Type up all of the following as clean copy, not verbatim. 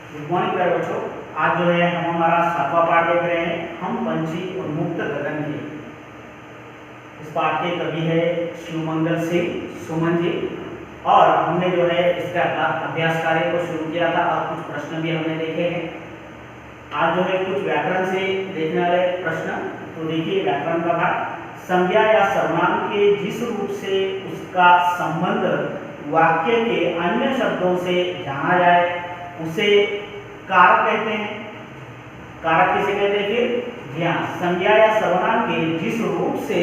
Good morning प्यारे बच्चों। आज जो है हम हमारा 7वां पाठ देख रहे हैं, हम पंछी और मुक्त गगन के। इस पाठ के कवि है शिवमंगल सिंह सुमन जी, और हमने जो है इसका अभ्यास कार्य को शुरू किया था और कुछ प्रश्न भी हमने देखे हैं। आज जो है कुछ व्याकरण से देखने वाले प्रश्न। तो देखिए व्याकरण का भाग। संज्ञा या सर्वनाम के जिस रूप से उसका संबंध वाक्य के अन्य शब्दों से जाना जाए उसे कारक कहते हैं। कारक किसे कहते हैं? फिर जी हाँ, संज्ञा या सर्वनाम के जिस रूप से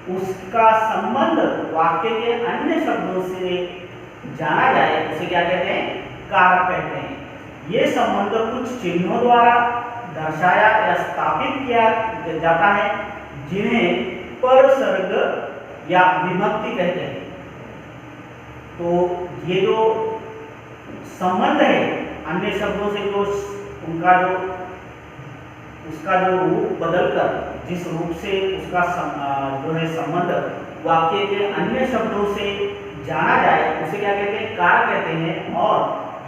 उसका संबंध वाक्य के अन्य शब्दों से जाना जाए उसे क्या कहते हैं? कारक कहते हैं। ये संबंध कुछ चिन्हों द्वारा दर्शाया या स्थापित किया जाता है, जिन्हें परसर्ग या विभक्ति कहते हैं। तो ये जो संबंध है अन्य शब्दों से, जो उसका जो रूप बदलकर जिस रूप से उसका जो है संबंध वाक्य के अन्य शब्दों से जाना जाए उसे क्या कहते हैं? कारक कहते हैं। और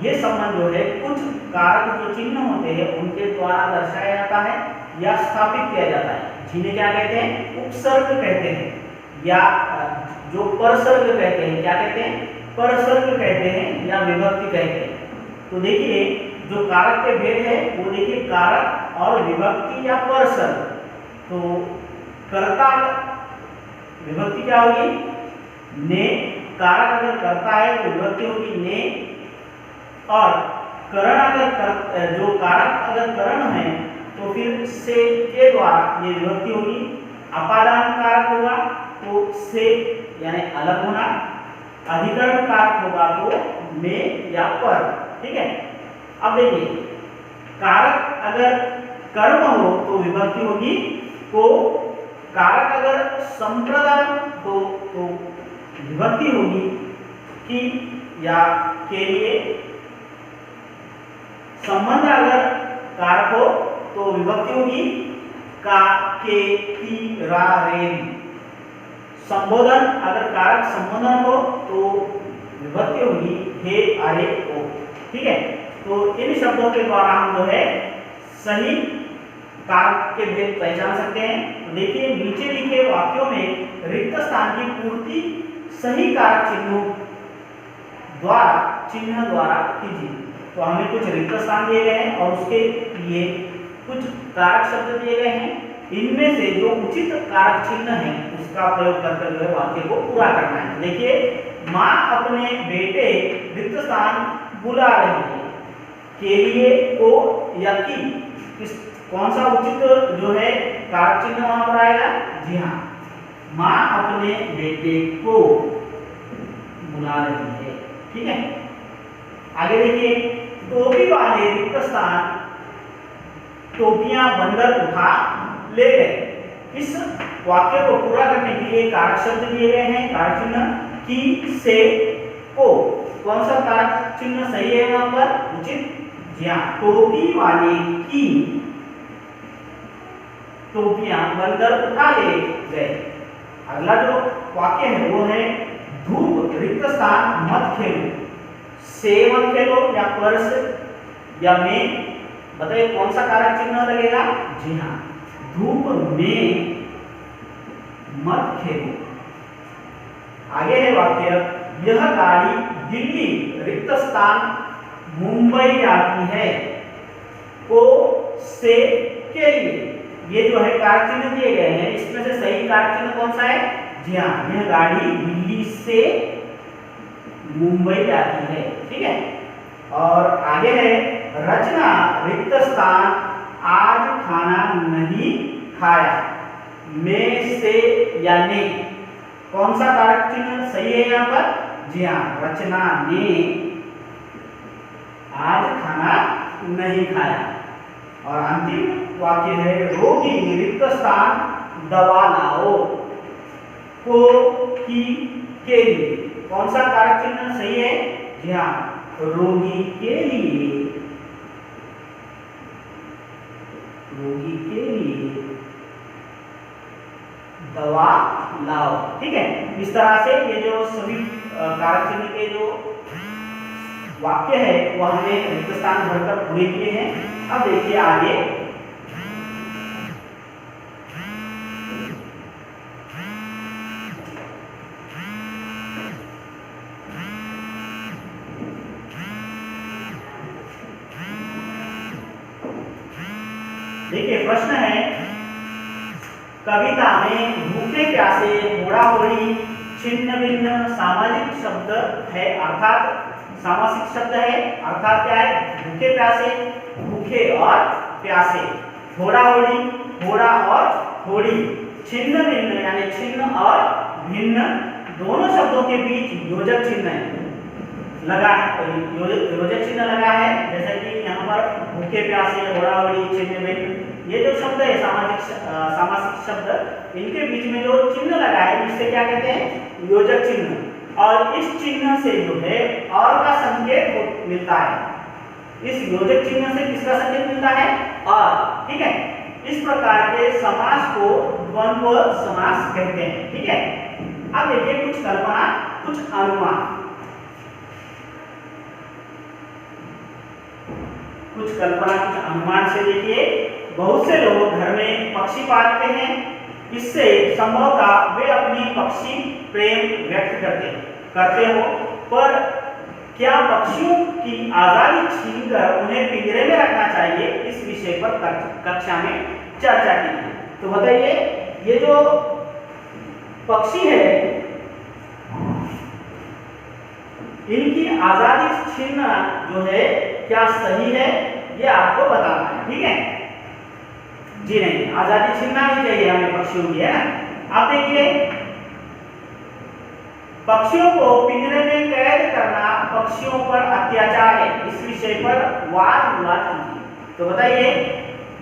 ये संबंध जो है कुछ कारक जो चिन्ह होते हैं उनके द्वारा दर्शाया जाता है या स्थापित किया जाता है, जिन्हें क्या कहते हैं? उपसर्ग कहते हैं, या जो परसर्ग कहते हैं। क्या कहते हैं? परसर्ग कहते हैं या विभक्ति कहते हैं। तो देखिए जो कारक के भेद है वो देखिए कारक और विभक्ति या परसर्ग। तो कर्ता विभक्ति क्या होगी? ने। कारक अगर करता है तो विभक्ति होगी ने, और करण अगर जो कारक अगर करण है तो फिर से के द्वारा ये विभक्ति होगी। अपादान कारक होगा तो से यानी अलग होना, अधिकरण कारक होगा तो में या पर। ठीक है। अब देखिए कारक अगर कर्म हो तो विभक्ति होगी को, कारक अगर संप्रदान हो तो विभक्ति होगी कि या के लिए। संबंध अगर कारक हो तो विभक्ति होगी का, के, की, रा, रे। संबोधन अगर कारक संबोधन हो तो विभक्ति होगी हे, अरे, ओ। ठीक है। तो इन शब्दों के द्वारा हम जो है सही कारक के भेद पहचान सकते हैं। तो देखिए नीचे लिखे वाक्यों में रिक्त स्थान की पूर्ति सही कारक चिन्ह द्वारा कीजिए। तो हमें कुछ रिक्त स्थान दिए गए हैं और उसके लिए कुछ कारक शब्द दिए गए हैं। इनमें से जो उचित कारक चिन्ह है उसका प्रयोग करके जो है वाक्य को पूरा करना है। देखिए माँ अपने बेटे रिक्त स्थान बुला रही है, के लिए को या की, कौन सा उचित जो है कारक चिन्ह वहां पर आएगा? जी हाँ, माँ अपने बेटे को बुला रही है। ठीक है। आगे देखिए टोपी वाले रिक्त स्थान टोपियां बंदर उठा ले गए। इस वाक्य को पूरा करने के लिए कारक शब्द दिए गए हैं, कारक चिन्ह की, से, को। कौन सा कारक चिन्ह सही है वहां पर? उचित। जी हाँ, टोपी वाले की टोपियां बंदर उठा ले गए। अगला जो वाक्य है वो है धूप रिक्त स्थान मत खेलो। से मत खेलो या पर से या में, बताइए कौन सा कारक चिन्ह लगेगा? जी हाँ, धूप में मत खेलो। आगे है वाक्य यह गाड़ी दिल्ली रिक्त स्थान मुंबई जाती है, को, से, के लिए। ये जो है कारक चिन्ह दिए गए हैं, इसमें से सही कारक चिन्ह कौन सा है? जी हाँ, यह गाड़ी दिल्ली से मुंबई जाती है। ठीक है। और आगे है रचना रिक्त स्थान आज खाना नहीं खाया, में, से या ने। कौन सा कारक चिन्ह सही है यहाँ पर? जी हाँ, रचना ने आज खाना नहीं खाया। और अंतिम वाक्य है रोगी रिक्त स्थान दवा लाओ, को, की, के लिए। कौन सा कारक चिन्ह सही है? जी हाँ, रोगी के लिए, रोगी के लिए दवा लाओ। ठीक है। इस तरह से ये जो सभी कारक चिन्ह के जो वाक्य है वो हमने रिक्त स्थान भरकर पूरे किए हैं। अब देखिए आगे, देखिए प्रश्न है, कविता में भूखे प्यासे होड़ा होड़ी छिन्न भिन्न सामाजिक शब्द है, अर्थात सामासिक शब्द है, अर्थात क्या है, भूखे प्यासे, भूखे और प्यासे, होड़ा होड़ी, होड़ा और होड़ी, छिन्न भिन्न यानी छिन्न और भिन्न दोनों शब्दों के बीच योजक चिन्ह लगा है, योजक चिन्ह लगा है। जैसे कि यहाँ पर भूखे प्यासे, होड़ा होड़ी, छिन्न भिन्न, ये जो शब्द है सामासिक शब्द, इनके बीच में जो चिन्ह लगा है इससे क्या कहते हैं, योजक चिन्ह। और इस चिन्ह से जो है और का संकेत मिलता है। इस योजक चिन्ह से किसका संकेत मिलता है, और। ठीक है, इस प्रकार के समास को द्वंद्व समास कहते हैं। ठीक है, अब देखिए कुछ कल्पना, कुछ अनुमान। कुछ कल्पना, कुछ अनुमान से देखिए, बहुत से लोग घर में पक्षी पालते हैं, इससे संभवतः वे अपनी पक्षी प्रेम व्यक्त करते हो, पर क्या पक्षियों की आजादी छीनकर उन्हें पिंजरे में रखना चाहिए, इस विषय पर कक्षा में चर्चा की है। तो बताइए, ये जो पक्षी है इनकी आजादी छीनना जो है क्या सही है, ये आपको बताना है। ठीक है जी, नहीं, आजादी छीनना नहीं चाहिए हमें पक्षियों की, है ना। आप देखिए, पक्षियों को पिंजरे में कैद करना पक्षियों पर अत्याचार है, इस विषय पर वाद विवाद कीजिए। तो बताइए,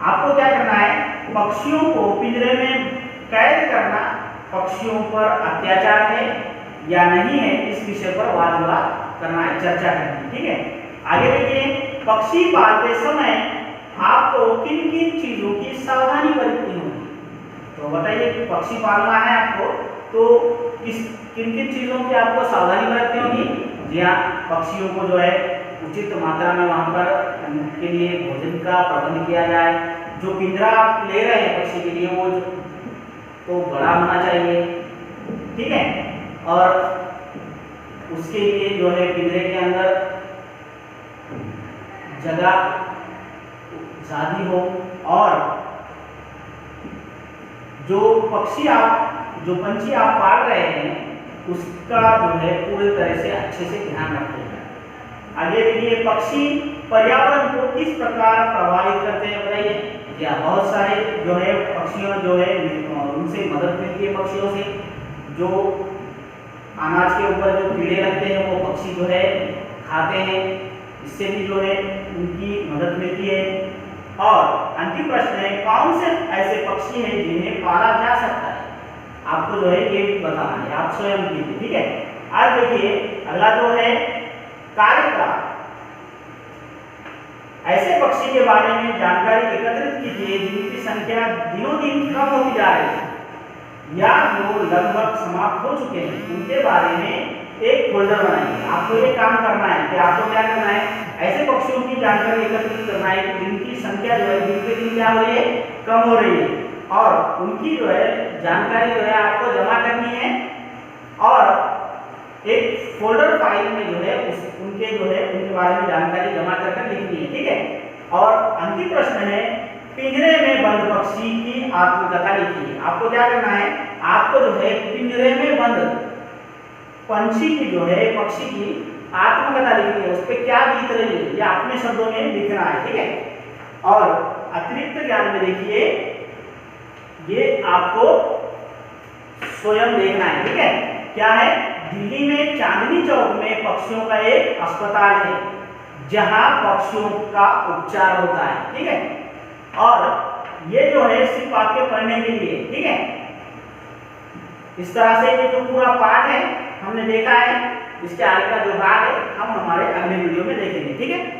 आपको क्या करना है, पक्षियों को पिंजरे में कैद करना पक्षियों पर अत्याचार है या नहीं है, इस विषय पर वाद विवाद करना है, चर्चा करनी है। ठीक है, आगे देखिए, पक्षी पालते समय आपको किन किन चीजों की सावधानी बरतनी होगी। तो बताइए, पक्षी पालना है आपको, तो किन किन चीजों की आपको सावधानी बरतनी होगी। जी हाँ, पक्षियों को जो है उचित मात्रा में वहां पर उनके लिए भोजन का प्रबंध किया जाए। जो पिंजरा आप ले रहे हैं पक्षी के लिए वो तो बड़ा होना चाहिए। ठीक है, और उसके लिए जो है पिंजरे के अंदर जगह ज़्यादा हो, और जो पंछी आप पाल रहे हैं उसका जो है पूरी तरह से अच्छे से ध्यान रखिएगा। आगे देखिए, पक्षी पर्यावरण को किस प्रकार प्रभावित करते हैं, बताइए। या बहुत सारे जो है पक्षियों जो है उनसे मदद मिलती है, पक्षियों से जो अनाज के ऊपर जो कीड़े लगते हैं वो पक्षी जो है खाते हैं, इससे भी जो है उनकी मदद मिलती है। और अंतिम प्रश्न है, कौन से ऐसे पक्षी हैं जिन्हें पाला जा सकता है, आपको जो है ये बताना है, आप स्वयं कीजिए। ठीक है, आज देखिए अगला जो है कार्य का, ऐसे पक्षी के बारे में जानकारी एकत्रित कीजिए जिनकी संख्या दिनों दिन कम होती जा रही है या जो लगभग समाप्त हो चुके हैं, उनके बारे में एक फोल्डर बनाइए। आपको ये काम करना है कि आपको क्या करना है, ऐसे पक्षियों की जानकारी एकत्रित करना है कि जिनकी संख्या जो है दिन पे दिन क्या हो रही है, कम हो रही है, और उनकी जो है जानकारी जो है आपको जमा करनी है, और एक फोल्डर फाइल में जो है उनके बारे में जानकारी जमा कर लिखनी है। ठीक है, और अंतिम प्रश्न है, पिंजरे में बंद पक्षी की आत्मकथा लिखिए। आपको क्या करना है, आपको जो है पिंजरे में बंद पंछी की जो है पक्षी की आत्मकथा लिखनी है, उस पर क्या बीत रही है ये अपने शब्दों में लिखना है। ठीक है, और अतिरिक्त ज्ञान में देखिए ये आपको स्वयं देखना है। ठीक है, क्या है, दिल्ली में चांदनी चौक में पक्षियों का एक अस्पताल है जहां पक्षियों का उपचार होता है। ठीक है, और ये जो है सिर्फ आपके पढ़ने के लिए। ठीक है, इस तरह से ये जो पूरा पाठ है हमने देखा है, इसके आगे का जो भाग है हम हमारे अगले वीडियो में देखेंगे। ठीक है।